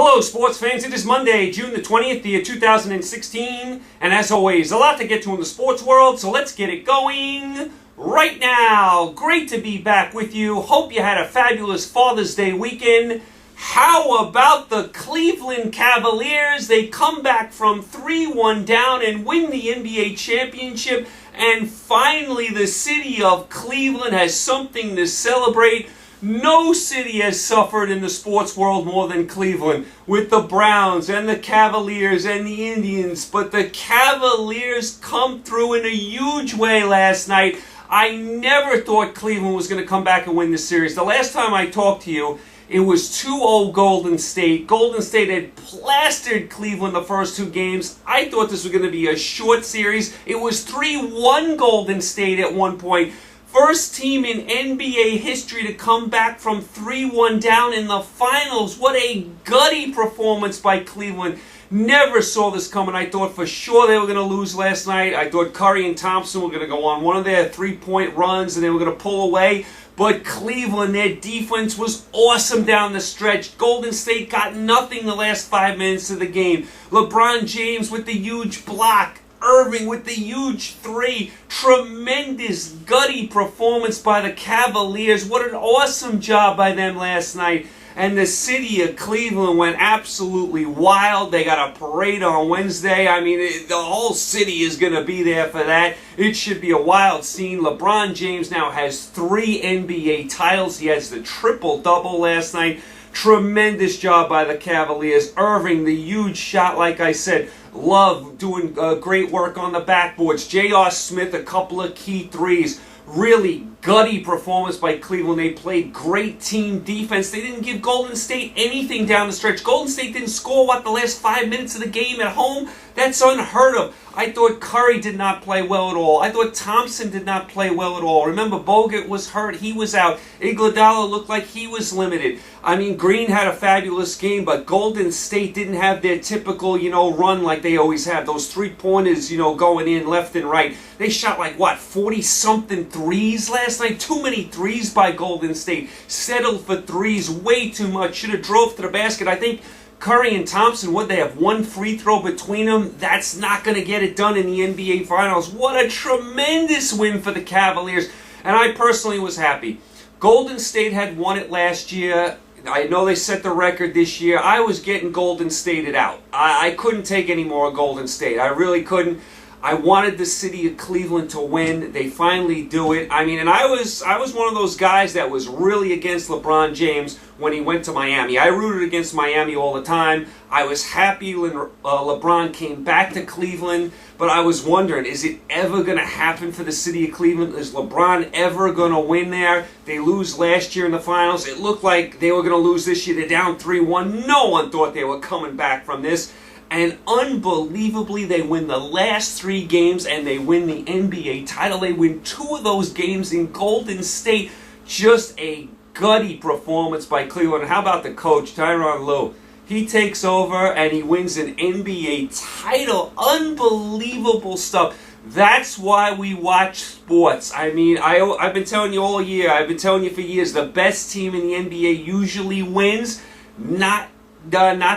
Hello, sports fans. It is Monday, June the 20th, the year 2016. And as always, a lot to get to in the sports world, so let's get it going right now. Great to be back with you. Hope you had a fabulous Father's Day weekend. How about the Cleveland Cavaliers? They come back from 3-1 down and win the NBA championship. And finally, the city of Cleveland has something to celebrate. No city has suffered in the sports world more than Cleveland, with the Browns and the Cavaliers and the Indians. But the Cavaliers come through in a huge way last night. I never thought Cleveland was going to come back and win this series. The last time I talked to you, it was 2-0 Golden State. Golden State had plastered Cleveland the first two games. I thought this was going to be a short series. It was 3-1 Golden State at one point. First team in NBA history to come back from 3-1 down in the finals. What a gutty performance by Cleveland. Never saw this coming. I thought for sure they were going to lose last night. I thought Curry and Thompson were going to go on one of their three-point runs and they were going to pull away. But Cleveland, their defense was awesome down the stretch. Golden State got nothing the last 5 minutes of the game. LeBron James with the huge block. Irving with the huge three. Tremendous gutty performance by the Cavaliers. What an awesome job by them last night. And the city of Cleveland went absolutely wild. They got a parade on Wednesday. I mean, the whole city is going to be there for that. It should be a wild scene. LeBron James now has 3 NBA titles. He has the triple-double last night. Tremendous job by the Cavaliers. Irving, the huge shot, like I said. Love doing great work on the backboards. J.R. Smith, a couple of key threes. Really gutty performance by Cleveland. They played great team defense. They didn't give Golden State anything down the stretch. Golden State didn't score, the last 5 minutes of the game at home? That's unheard of. I thought Curry did not play well at all. I thought Thompson did not play well at all. Remember, Bogut was hurt. He was out. Iguodala looked like he was limited. I mean, Green had a fabulous game, but Golden State didn't have their typical, run like they always have. Those three-pointers, going in left and right. They shot 40-something threes last night? Too many threes by Golden State. Settled for threes way too much. Should have drove to the basket. I think Curry and Thompson, would they have one free throw between them? That's not going to get it done in the NBA Finals. What a tremendous win for the Cavaliers. And I personally was happy. Golden State had won it last year. I know they set the record this year. I was getting Golden Stated out. I couldn't take any more of Golden State. I really couldn't. I wanted the city of Cleveland to win. They finally do it. I mean, and I was one of those guys that was really against LeBron James when he went to Miami. I rooted against Miami all the time. I was happy when LeBron came back to Cleveland, but I was wondering, is it ever going to happen for the city of Cleveland? Is LeBron ever going to win there? They lose last year in the finals. It looked like they were going to lose this year. They're down 3-1. No one thought they were coming back from this. And unbelievably, they win the last 3 games and they win the NBA title. They win 2 of those games in Golden State. Just a gutty performance by Cleveland. And how about the coach, Tyronn Lue? He takes over and he wins an NBA title. Unbelievable stuff. That's why we watch sports. I mean, I've been telling you all year. I've been telling you for years. The best team in the NBA usually wins. Not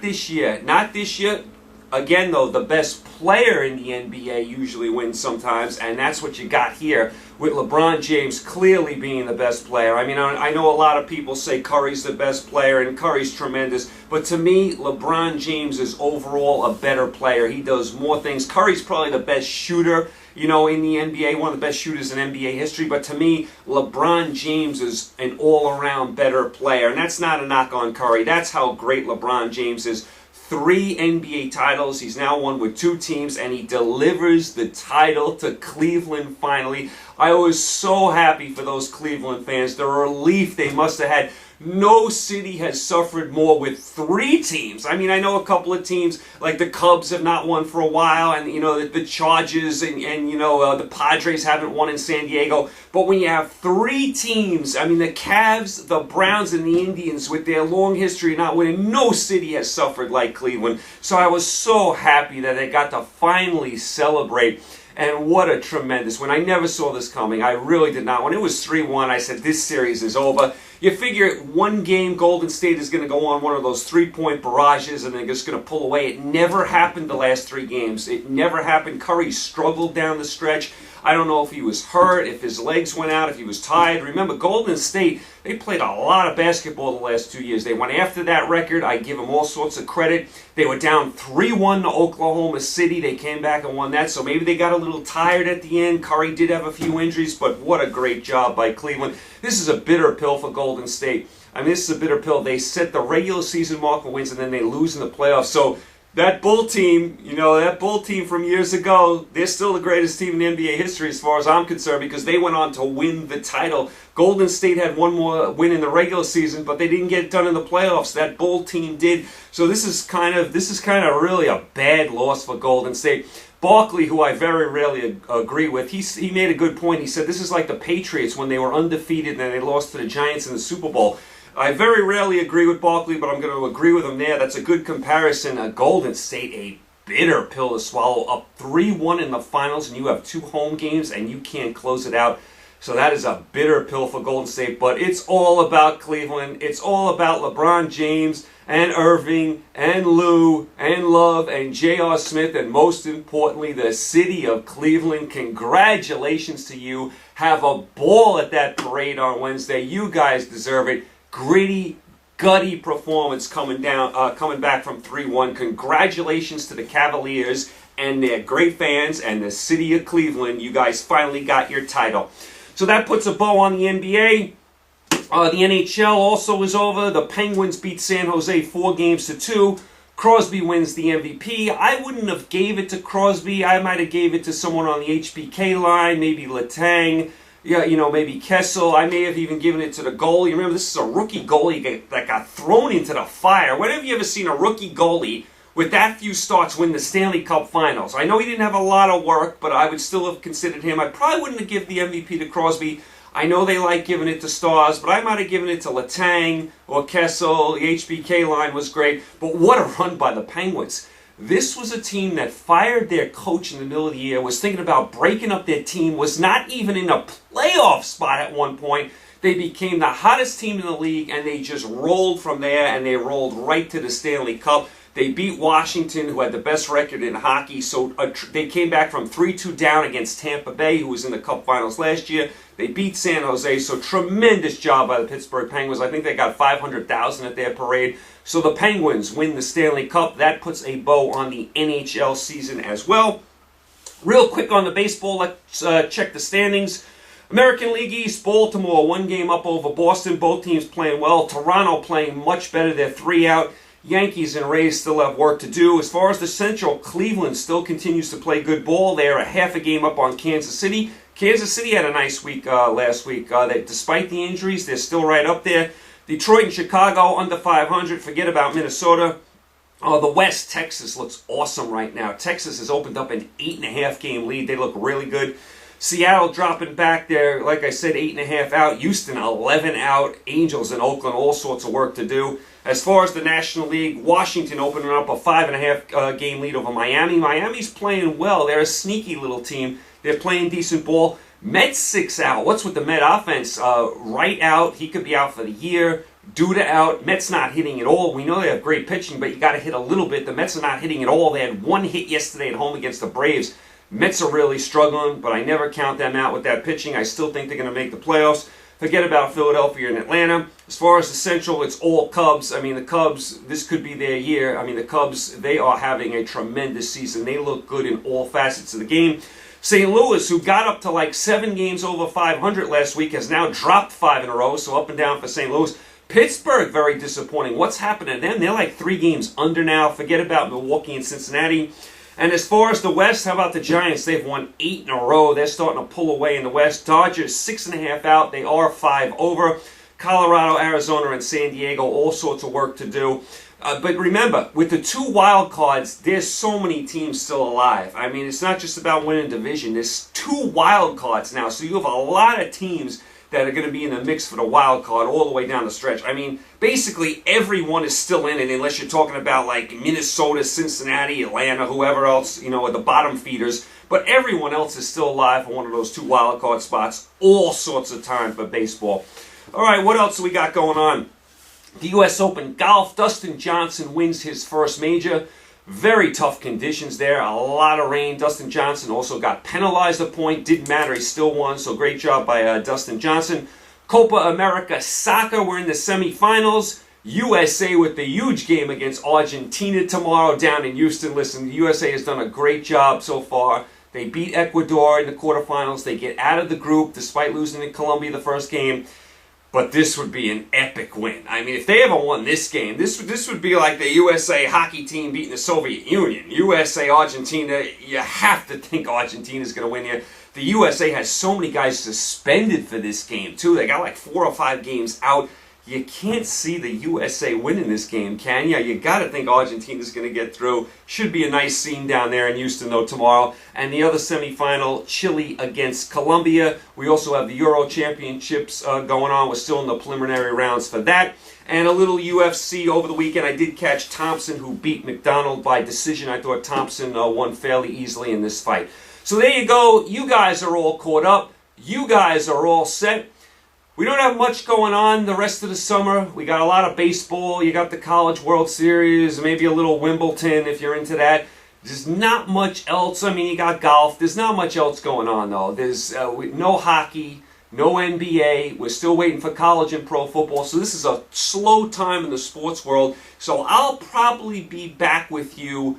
this year. Not this year. Again, though, the best player in the NBA usually wins sometimes, and that's what you got here with LeBron James clearly being the best player. I mean, I know a lot of people say Curry's the best player, and Curry's tremendous, but to me, LeBron James is overall a better player. He does more things. Curry's probably the best shooter, in the NBA, one of the best shooters in NBA history, but to me, LeBron James is an all-around better player, and that's not a knock on Curry. That's how great LeBron James is. 3 NBA titles. He's now won with 2 teams, and he delivers the title to Cleveland finally. I was so happy for those Cleveland fans. The relief they must have had. No city has suffered more with 3 teams. I mean, I know a couple of teams like the Cubs have not won for a while, and the Chargers and the Padres haven't won in San Diego. But when you have 3 teams, I mean the Cavs, the Browns, and the Indians with their long history of not winning, no city has suffered like Cleveland. So I was so happy that they got to finally celebrate. And what a tremendous win. I never saw this coming. I really did not. When it was 3-1, I said, this series is over. You figure one game Golden State is going to go on one of those three-point barrages and they're just going to pull away. It never happened the last three games. It never happened. Curry struggled down the stretch. I don't know if he was hurt, if his legs went out, if he was tired. Remember, Golden State, they played a lot of basketball the last 2 years. They went after that record. I give them all sorts of credit. They were down 3-1 to Oklahoma City. They came back and won that, so maybe they got a little tired at the end. Curry did have a few injuries, but what a great job by Cleveland. This is a bitter pill for Golden State. I mean, this is a bitter pill. They set the regular season mark for wins, and then they lose in the playoffs. So that Bull team, that Bull team from years ago, they're still the greatest team in NBA history as far as I'm concerned because they went on to win the title. Golden State had one more win in the regular season, but they didn't get it done in the playoffs. That Bull team did. So this is kind of really a bad loss for Golden State. Barkley, who I very rarely agree with, he made a good point. He said this is like the Patriots when they were undefeated and they lost to the Giants in the Super Bowl. I very rarely agree with Barkley, but I'm going to agree with him there. That's a good comparison. Golden State, a bitter pill to swallow, up 3-1 in the finals, and you have 2 home games, and you can't close it out. So that is a bitter pill for Golden State, but it's all about Cleveland. It's all about LeBron James and Irving and Lou and Love and J.R. Smith, and most importantly, the city of Cleveland. Congratulations to you. Have a ball at that parade on Wednesday. You guys deserve it. Gritty, gutty performance coming back from 3-1. Congratulations to the Cavaliers and their great fans and the city of Cleveland. You guys finally got your title. So that puts a bow on the NBA. The NHL also is over. The Penguins beat San Jose 4-2. Crosby wins the MVP. I wouldn't have gave it to Crosby. I might have gave it to someone on the HBK line, maybe Letang. Yeah, maybe Kessel. I may have even given it to the goalie. Remember, this is a rookie goalie that got thrown into the fire. When have you ever seen a rookie goalie with that few starts win the Stanley Cup Finals? I know he didn't have a lot of work, but I would still have considered him. I probably wouldn't have given the MVP to Crosby. I know they like giving it to stars, but I might have given it to Letang or Kessel. The HBK line was great, but what a run by the Penguins. This was a team that fired their coach in the middle of the year, was thinking about breaking up their team, was not even in a playoff spot at one point. They became the hottest team in the league, and they just rolled from there, and they rolled right to the Stanley Cup. They beat Washington, who had the best record in hockey, so they came back from 3-2 down against Tampa Bay, who was in the Cup Finals last year. They beat San Jose, so tremendous job by the Pittsburgh Penguins. I think they got 500,000 at their parade. So the Penguins win the Stanley Cup. That puts a bow on the NHL season as well. Real quick on the baseball, let's check the standings. American League East, Baltimore, 1 game up over Boston. Both teams playing well. Toronto playing much better. They're 3 out. Yankees and Rays still have work to do. As far as the Central, Cleveland still continues to play good ball. They're a half a game up on Kansas City. Kansas City had a nice week last week. Despite the injuries, they're still right up there. Detroit and Chicago under 500. Forget about Minnesota. The West, Texas looks awesome right now. Texas has opened up an 8.5 game lead. They look really good. Seattle dropping back there, like I said, 8.5 out. Houston 11 out. Angels and Oakland, all sorts of work to do. As far as the National League, Washington opening up a 5.5 game lead over Miami. Miami's playing well. They're a sneaky little team. They're playing decent ball. Mets 6 out. What's with the Met offense? Wright out. He could be out for the year. Duda out. Mets not hitting at all. We know they have great pitching, but you got to hit a little bit. The Mets are not hitting at all. They had 1 hit yesterday at home against the Braves. Mets are really struggling, but I never count them out with that pitching. I still think they're going to make the playoffs. Forget about Philadelphia and Atlanta. As far as the Central, it's all Cubs. I mean, the Cubs, this could be their year. I mean, the Cubs, they are having a tremendous season. They look good in all facets of the game. St. Louis, who got up to like 7 games over 500 last week, has now dropped 5 in a row, so up and down for St. Louis. Pittsburgh, very disappointing. What's happening to them? They're like 3 games under now. Forget about Milwaukee and Cincinnati. And as far as the West, how about the Giants? They've won 8 in a row. They're starting to pull away in the West. Dodgers 6.5 out. They are 5 over. Colorado, Arizona, and San Diego, all sorts of work to do. But remember, with the 2 wild cards, there's so many teams still alive. I mean, it's not just about winning division. There's 2 wild cards now, so you have a lot of teams that are going to be in the mix for the wild card all the way down the stretch. I mean, basically everyone is still in it unless you're talking about like Minnesota, Cincinnati, Atlanta, whoever else, are the bottom feeders. But everyone else is still alive for one of those 2 wild card spots. All sorts of time for baseball. All right, what else do we got going on? The U.S. Open golf, Dustin Johnson wins his first major. Very tough conditions there, a lot of rain. Dustin Johnson also got penalized a point. Didn't matter, he still won, so great job by Dustin Johnson. Copa America Soccer, we're in the semifinals. USA with the huge game against Argentina tomorrow down in Houston. Listen, the USA has done a great job so far. They beat Ecuador in the quarterfinals. They get out of the group despite losing to Colombia the first game. But this would be an epic win. I mean, if they ever won this game, this would be like the USA hockey team beating the Soviet Union. USA, Argentina, you have to think Argentina's going to win here. The USA has so many guys suspended for this game, too. They got like 4 or 5 games out. You can't see the USA winning this game, can you? You got to think Argentina's going to get through. Should be a nice scene down there in Houston, though, tomorrow. And the other semifinal, Chile against Colombia. We also have the Euro Championships going on. We're still in the preliminary rounds for that. And a little UFC over the weekend. I did catch Thompson, who beat McDonald by decision. I thought Thompson won fairly easily in this fight. So there you go. You guys are all caught up. You guys are all set. We don't have much going on the rest of the summer. We got a lot of baseball. You got the College World Series, maybe a little Wimbledon if you're into that. There's not much else. I mean, you got golf. There's not much else going on, though. There's no hockey, no NBA. We're still waiting for college and pro football. So this is a slow time in the sports world. So I'll probably be back with you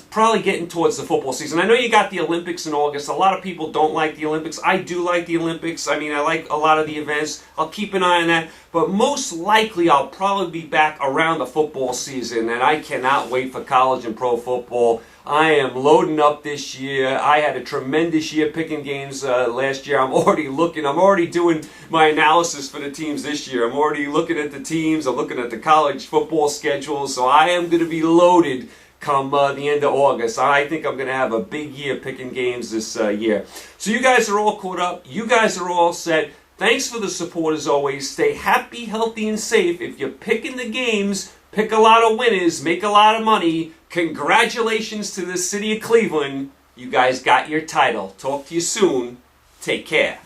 probably getting towards the football season. I know you got the Olympics in August. A lot of people don't like the Olympics. I do like the Olympics. I mean, I like a lot of the events. I'll keep an eye on that. But most likely, I'll probably be back around the football season, and I cannot wait for college and pro football. I am loading up this year. I had a tremendous year picking games last year. I'm already doing my analysis for the teams this year. I'm already looking at the teams. I'm looking at the college football schedules. So I am going to be loaded come the end of August. I think I'm going to have a big year picking games this year. So you guys are all caught up. You guys are all set. Thanks for the support as always. Stay happy, healthy, and safe. If you're picking the games, pick a lot of winners, make a lot of money. Congratulations to the city of Cleveland. You guys got your title. Talk to you soon. Take care.